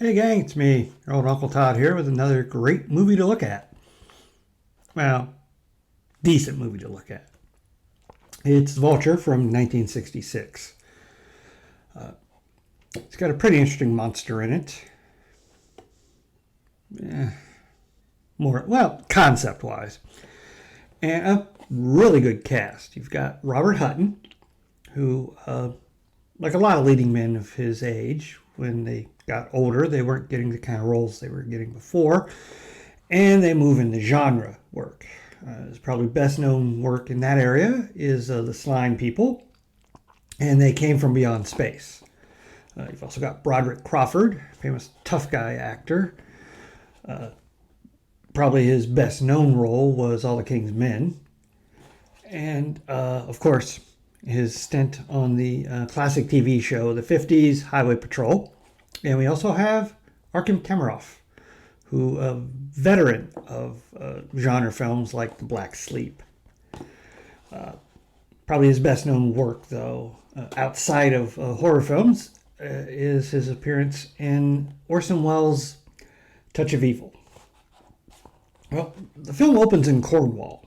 Hey gang, it's me, your old Uncle Todd here with another great movie to look at. Well, decent movie to look at. It's Vulture from 1966. It's got a pretty interesting monster in it. Concept-wise. And a really good cast. You've got Robert Hutton, who, like a lot of leading men of his age, when they got older, they weren't getting the kind of roles they were getting before, and they move into genre work. His probably best known work in that area is The Slime People, and They Came from Beyond Space. You've also got Broderick Crawford, famous tough guy actor. Probably his best known role was All the King's Men. And, of course, his stint on the classic TV show of the 50s, Highway Patrol. And we also have Arkham Kemeroff, who a veteran of genre films like The Black Sleep. Probably his best known work, though, outside of horror films, is his appearance in Orson Welles' Touch of Evil. Well, the film opens in Cornwall,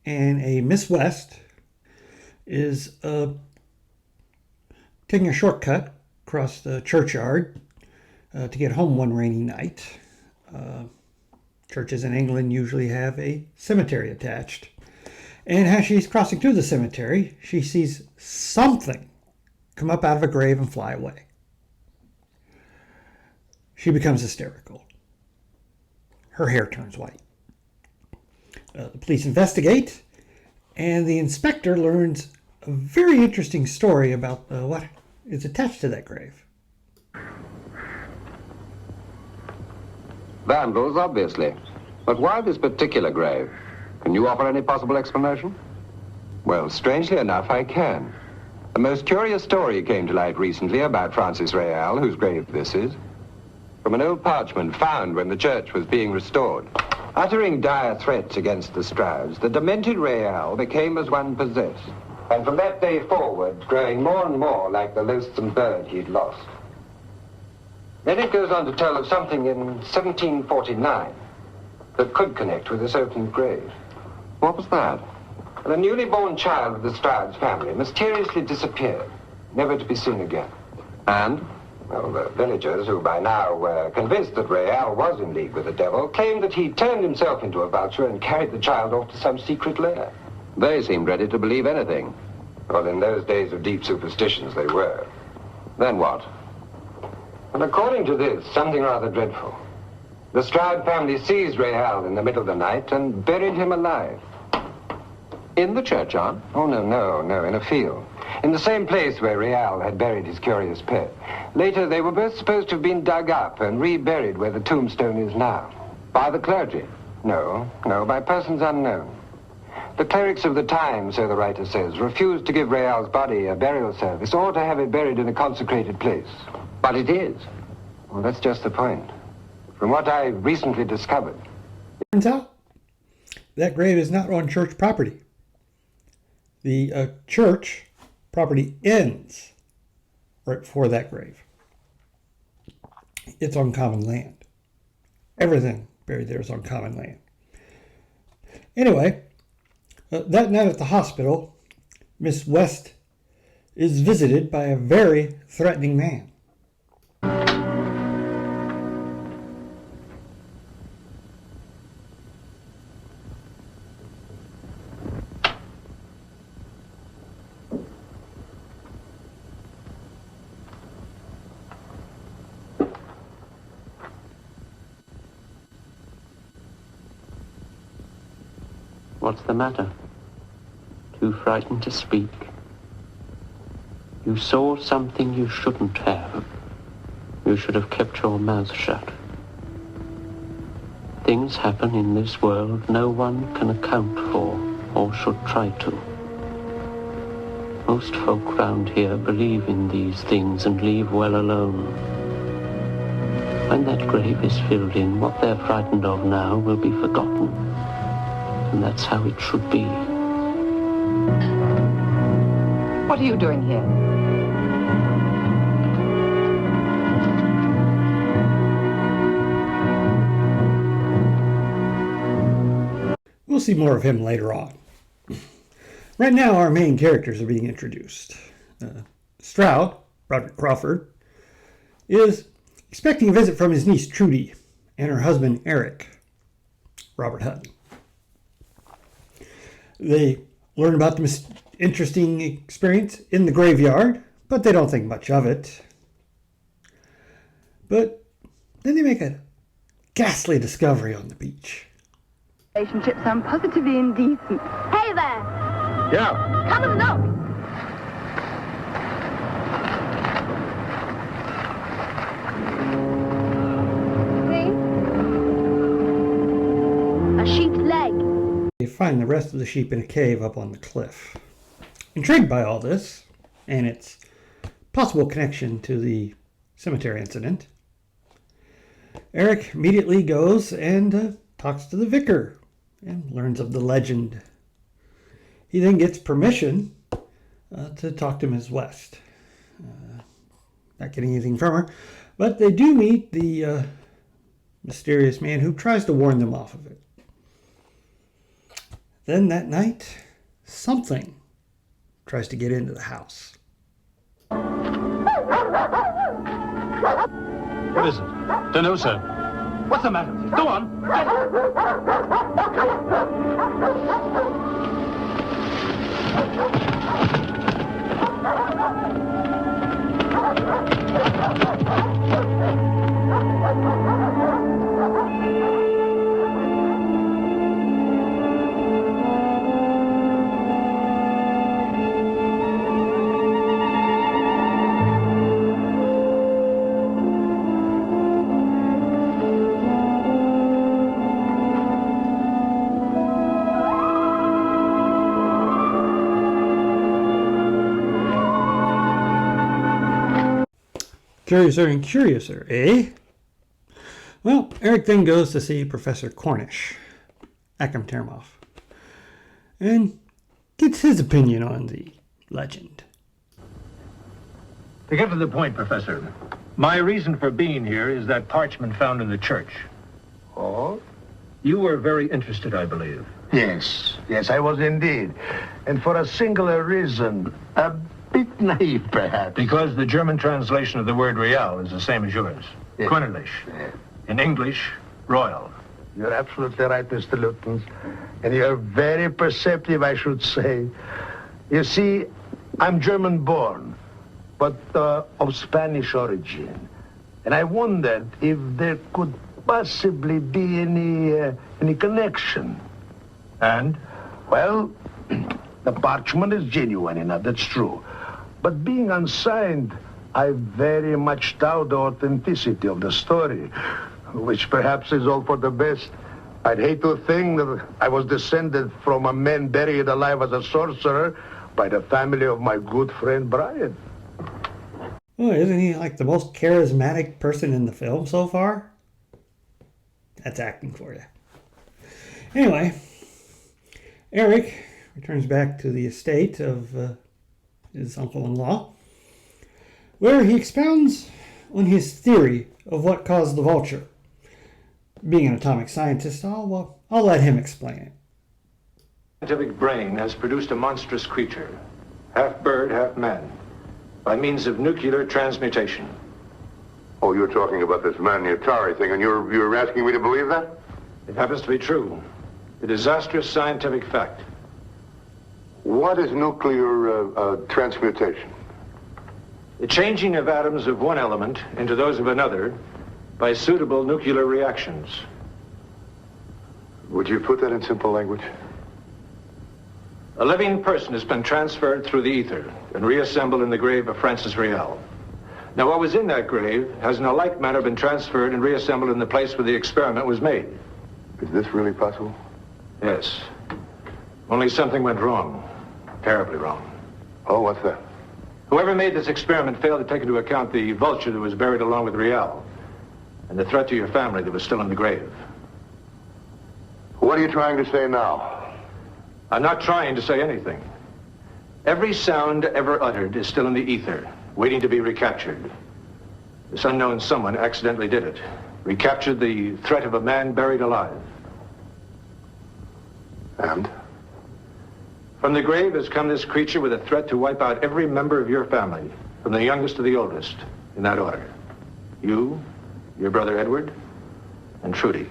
and a Miss West is taking a shortcut across the churchyard to get home one rainy night. Churches in England usually have a cemetery attached. And as she's crossing through the cemetery, she sees something come up out of a grave and fly away. She becomes hysterical. Her hair turns white. The police investigate, and the inspector learns a very interesting story about what is attached to that grave. Vandals, obviously. But why this particular grave? Can you offer any possible explanation? Well, strangely enough, I can. A most curious story came to light recently about Francis Real, whose grave this is, from an old parchment found when the church was being restored. Uttering dire threats against the Strouds, the demented Real became as one possessed, and from that day forward, growing more and more like the loathsome bird he'd lost. Then it goes on to tell of something in 1749 that could connect with this open grave. What was that? The newly born child of the Strouds family mysteriously disappeared, never to be seen again. And? Well, the villagers, who by now were convinced that Real was in league with the devil, claimed that he turned himself into a vulture and carried the child off to some secret lair. They seemed ready to believe anything. Well, in those days of deep superstitions, they were. Then what? And according to this, something rather dreadful. The Stroud family seized Real in the middle of the night and buried him alive. In the churchyard? Oh, no, in a field. In the same place where Real had buried his curious pet. Later, they were both supposed to have been dug up and reburied where the tombstone is now. By the clergy? No, by persons unknown. The clerics of the time, so the writer says, refused to give Real's body a burial service or to have it buried in a consecrated place. But it is. Well, that's just the point. From what I recently discovered. Turns out that grave is not on church property. The church property ends right before that grave. It's on common land. Everything buried there is on common land. Anyway, that night at the hospital, Miss West is visited by a very threatening man. What's the matter? Too frightened to speak? You saw something you shouldn't have. You should have kept your mouth shut. Things happen in this world no one can account for or should try to. Most folk round here believe in these things and leave well alone. When that grave is filled in, what they're frightened of now will be forgotten. And that's how it should be. What are you doing here? We'll see more of him later on. Right now, our main characters are being introduced. Stroud, Roderick Crawford, is expecting a visit from his niece Trudy and her husband Eric, Robert Hutton. They learn about the interesting experience in the graveyard, but they don't think much of it. But then they make a ghastly discovery on the beach. Relationships sound positively indecent. Hey there! Yeah. Come and look! See? A sheep's leg. They find the rest of the sheep in a cave up on the cliff. Intrigued by all this and its possible connection to the cemetery incident, Eric immediately goes and talks to the vicar and learns of the legend. He then gets permission to talk to Ms. West. Not getting anything from her, but they do meet the mysterious man who tries to warn them off of it. Then that night, something tries to get into the house. What is it? Don't know, sir. What's the matter? Go on. Curiouser and curiouser, eh? Well, Eric then goes to see Professor Cornish, Akram Termoff, and gets his opinion on the legend. To get to the point, Professor, my reason for being here is that parchment found in the church. Oh? You were very interested, I believe. Yes, I was indeed. And for a singular reason, a bit naive, perhaps. Because the German translation of the word real is the same as yours. Yes. Königlich. Yes. In English, royal. You're absolutely right, Mr. Luton. And you're very perceptive, I should say. You see, I'm German-born, but of Spanish origin. And I wondered if there could possibly be any connection. And? Well, the parchment is genuine enough, that's true. But being unsigned, I very much doubt the authenticity of the story, which perhaps is all for the best. I'd hate to think that I was descended from a man buried alive as a sorcerer by the family of my good friend Brian. Oh, isn't he like the most charismatic person in the film so far? That's acting for you. Anyway, Eric returns back to the estate of his uncle-in-law, where he expounds on his theory of what caused the vulture. Being an atomic scientist, I'll let him explain it. The scientific brain has produced a monstrous creature, half bird, half man, by means of nuclear transmutation. Oh, you're talking about this man, the Atari thing, and you're asking me to believe that? It happens to be true. A disastrous scientific fact. What is nuclear transmutation? The changing of atoms of one element into those of another by suitable nuclear reactions. Would you put that in simple language? A living person has been transferred through the ether and reassembled in the grave of Francis Riel. Now, what was in that grave has in a like manner been transferred and reassembled in the place where the experiment was made. Is this really possible? Yes. Only something went wrong. Terribly wrong. Oh, what's that? Whoever made this experiment failed to take into account the vulture that was buried along with Riel and the threat to your family that was still in the grave. What are you trying to say now? I'm not trying to say anything. Every sound ever uttered is still in the ether, waiting to be recaptured. This unknown someone accidentally did it. Recaptured the threat of a man buried alive. And? From the grave has come this creature with a threat to wipe out every member of your family, from the youngest to the oldest, in that order. You, your brother Edward, and Trudy.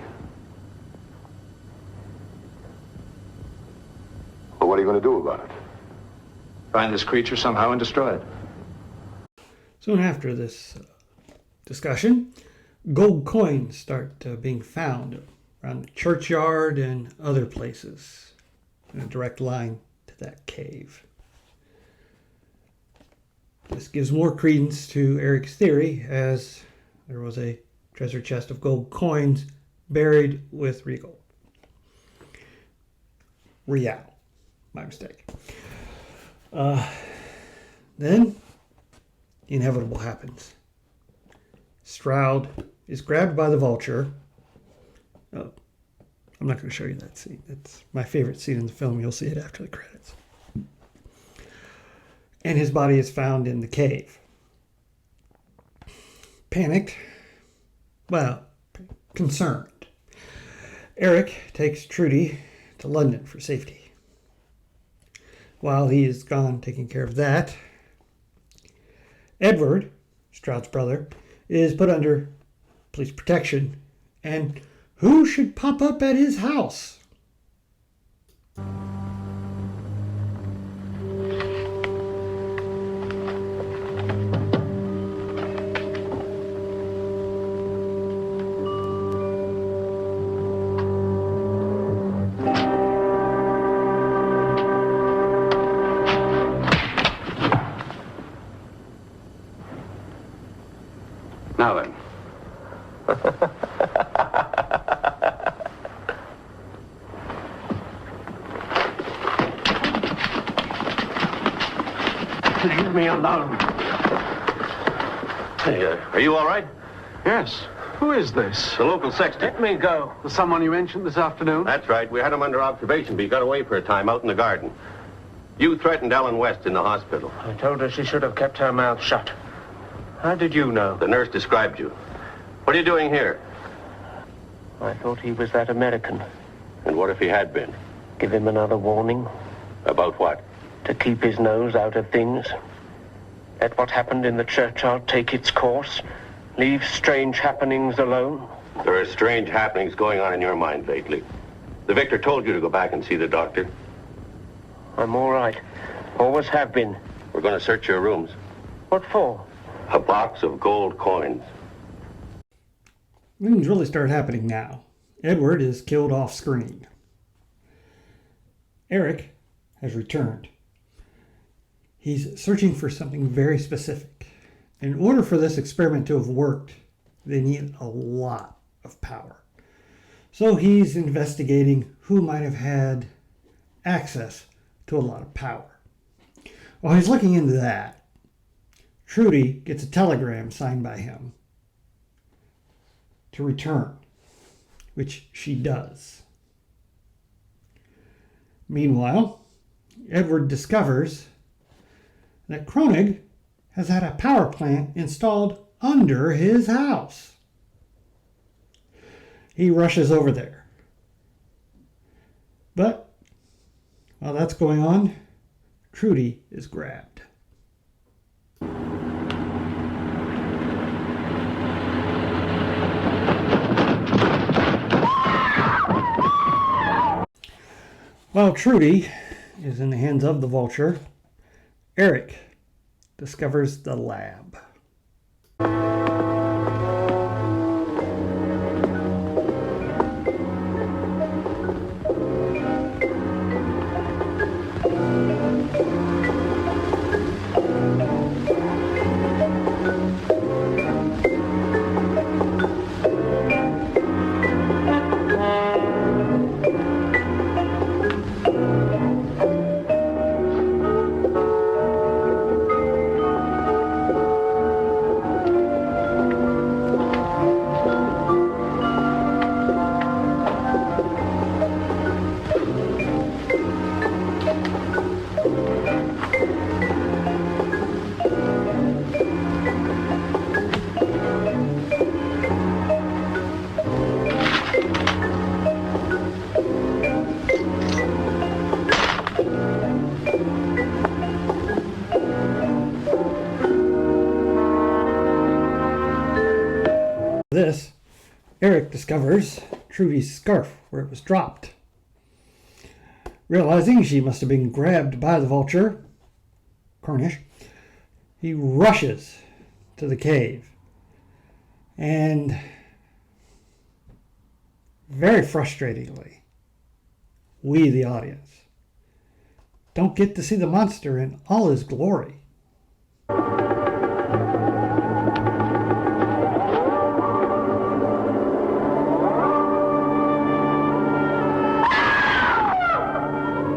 Well, what are you going to do about it? Find this creature somehow and destroy it. Soon after this discussion, gold coins start being found around the churchyard and other places in a direct line to that cave. This gives more credence to Eric's theory, as there was a treasure chest of gold coins buried with Real. My mistake. Then the inevitable happens. Stroud is grabbed by the Vulture. Oh, I'm not going to show you that scene. It's my favorite scene in the film. You'll see it after the credits. And his body is found in the cave. Panicked, concerned, Eric takes Trudy to London for safety. While he is gone taking care of that, Edward, Stroud's brother, is put under police protection. And who should pop up at his house? Now then. Leave me alone. Hey, are you all right? Yes. Who is this? The local sexton. Let me go. The someone you mentioned this afternoon? That's right. We had him under observation, but he got away for a time out in the garden. You threatened Ellen West in the hospital. I told her she should have kept her mouth shut. How did you know? The nurse described you. What are you doing here? I thought he was that American. And what if he had been? Give him another warning. About what? To keep his nose out of things. Let what happened in the churchyard take its course. Leave strange happenings alone. There are strange happenings going on in your mind lately. The Victor told you to go back and see the doctor. I'm all right. Always have been. We're going to search your rooms. What for? A box of gold coins. Things really start happening now. Edward is killed off screen. Eric has returned. He's searching for something very specific. In order for this experiment to have worked, they need a lot of power. So he's investigating who might have had access to a lot of power. While he's looking into that, Trudy gets a telegram signed by him to return, which she does. Meanwhile, Edward discovers that Kronig has had a power plant installed under his house. He rushes over there. But while that's going on, Trudy is grabbed. While Trudy is in the hands of the Vulture, Eric discovers the lab. Eric discovers Trudy's scarf where it was dropped. Realizing she must have been grabbed by the Vulture, Cornish, he rushes to the cave. And very frustratingly, we, the audience, don't get to see the monster in all his glory.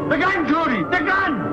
The gun, Judy! The gun!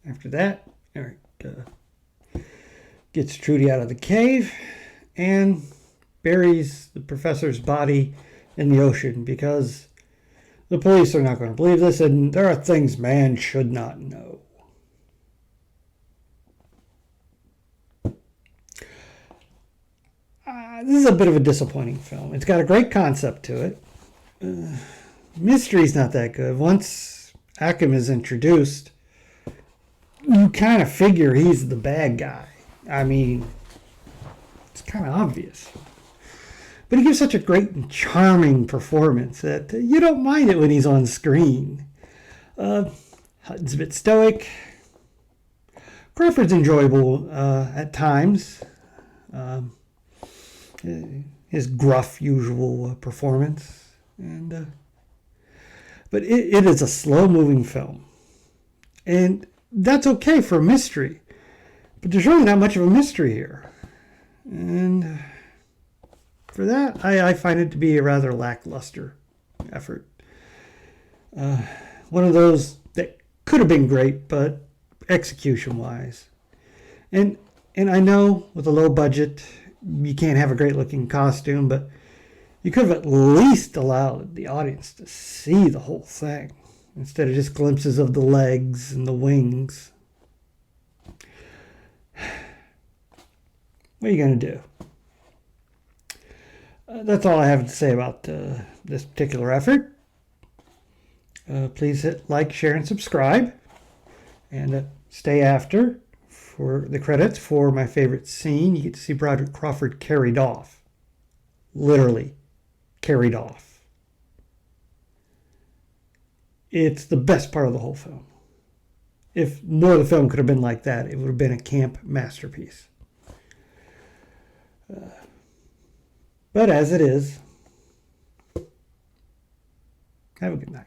After that, Eric gets Trudy out of the cave and buries the professor's body in the ocean because the police are not going to believe this, and there are things man should not know. This is a bit of a disappointing film. It's got a great concept to it. Mystery's not that good. Once Akim is introduced, you kind of figure he's the bad guy. I mean, it's kind of obvious. But he gives such a great and charming performance that you don't mind it when he's on screen. Hutton's a bit stoic. Crawford's enjoyable at times. His gruff usual performance. But it is a slow-moving film. And that's okay for a mystery. But there's really not much of a mystery here. And for that, I find it to be a rather lackluster effort. One of those that could have been great, but execution-wise. And I know with a low budget, you can't have a great-looking costume, but you could have at least allowed the audience to see the whole thing instead of just glimpses of the legs and the wings. What are you going to do? That's all I have to say about this particular effort. Please hit like, share, and subscribe. And stay after for the credits for my favorite scene. You get to see Broderick Crawford carried off. Literally carried off. It's the best part of the whole film. If more of the film could have been like that, it would have been a camp masterpiece. But as it is, have a good night.